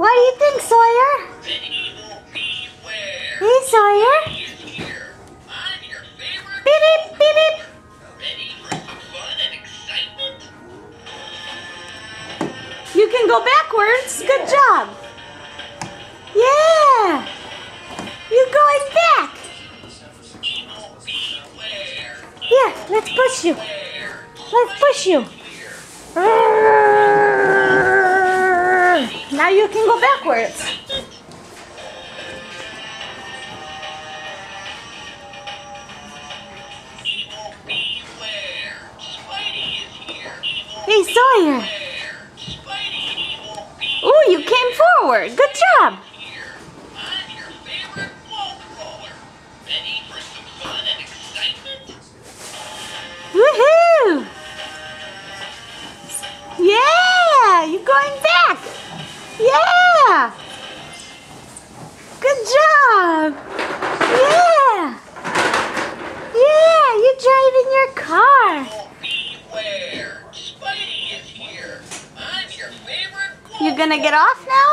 What do you think, Sawyer? Hey, Sawyer. Beep, beep, beep, beep. You can go backwards. Good job. Yeah. You're going back. Yeah, let's push you. Let's push you. Now you can go backwards. Hey, Sawyer. Ooh, you came forward. Good job. Woohoo! Yeah, you're going back. Yeah. Good job. Yeah. Yeah, you're driving your car. You gonna get off now?